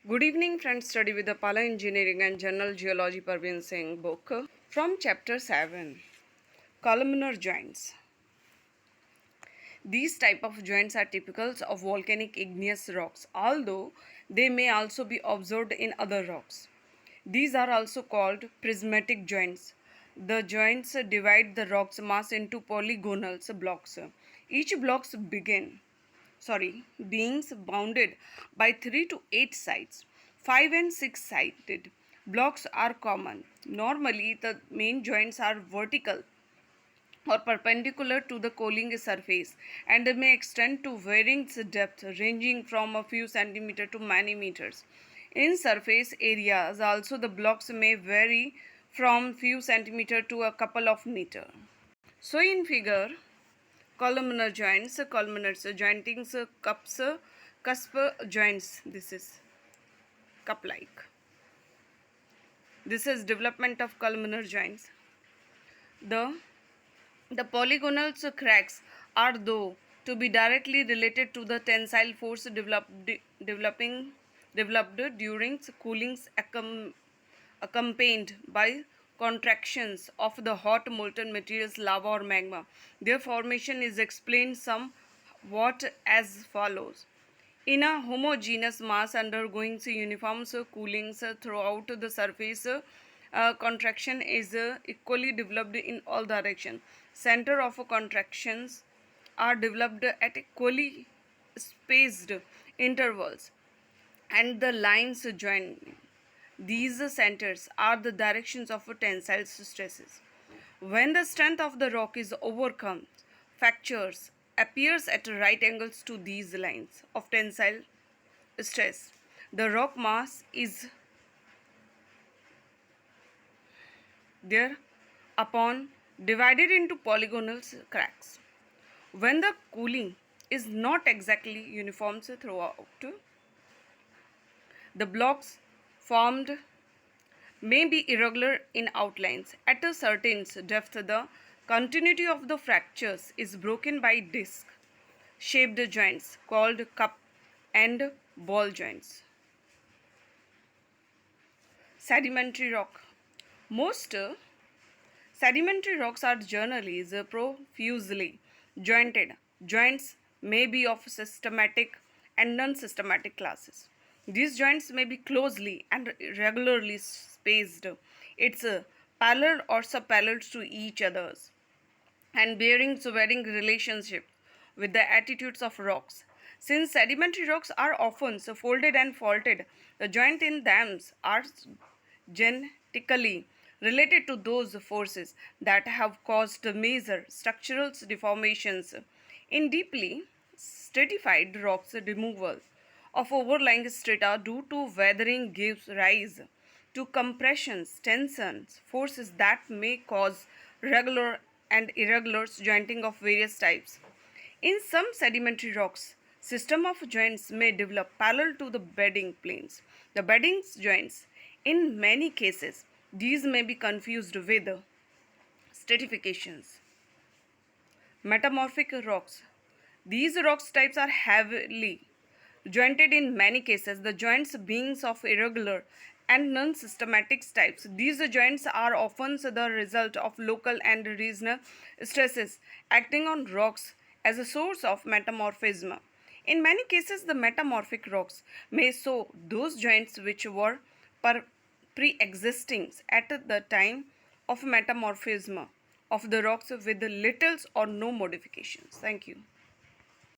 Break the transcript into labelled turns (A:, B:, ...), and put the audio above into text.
A: Good evening, friends. Study with the Pala Engineering and General Geology Parvin Singh book from Chapter 7, Columnar Joints. These type of joints are typical of volcanic igneous rocks, although they may also be observed in other rocks. These are also called prismatic joints. The joints divide the rock's mass into polygonal blocks. Each blocks beings bounded by 3 to 8 sides. 5 and 6 sided blocks are common. Normally, the main joints are vertical or perpendicular to the coaling surface and may extend to varying depth ranging from a few centimeters to many meters. In surface areas also the blocks may vary from few centimeters to a couple of meters. So in figure, columnar joints, jointings, cups, cusp joints, this is cup like. This is development of columnar joints. The polygonal cracks are though to be directly related to the tensile force developed during cooling, accompanied by contractions of the hot molten materials, lava or magma. Their formation is explained somewhat as follows. In a homogeneous mass undergoing uniform cooling throughout the surface, contraction is equally developed in all directions. Center of contractions are developed at equally spaced intervals, and the lines join these centers are the directions of tensile stresses. When the strength of the rock is overcome, fractures appears at right angles to these lines of tensile stress. The rock mass is thereupon divided into polygonal cracks. When the cooling is not exactly uniform throughout, the blocks formed may be irregular in outlines. At a certain depth, the continuity of the fractures is broken by disc-shaped joints called cup and ball joints. Sedimentary rock. Most sedimentary rocks are generally profusely jointed. Joints may be of systematic and non-systematic classes. These joints may be closely and regularly spaced. It's parallel or subparallel to each others and bearing varying relationship with the attitudes of rocks. Since sedimentary rocks are often folded and faulted, the joints in them are genetically related to those forces that have caused major structural deformations. In deeply stratified rocks, removal of overlying strata due to weathering gives rise to compressions, tensions, forces that may cause regular and irregular jointing of various types. In some sedimentary rocks, system of joints may develop parallel to the bedding planes. The bedding joints, in many cases, these may be confused with stratifications. Metamorphic rocks. These rocks types are heavily jointed in many cases, the joints being of irregular and non-systematic types. These joints are often the result of local and regional stresses acting on rocks as a source of metamorphism. In many cases, the metamorphic rocks may show those joints which were pre-existing at the time of metamorphism of the rocks with little or no modifications. Thank you.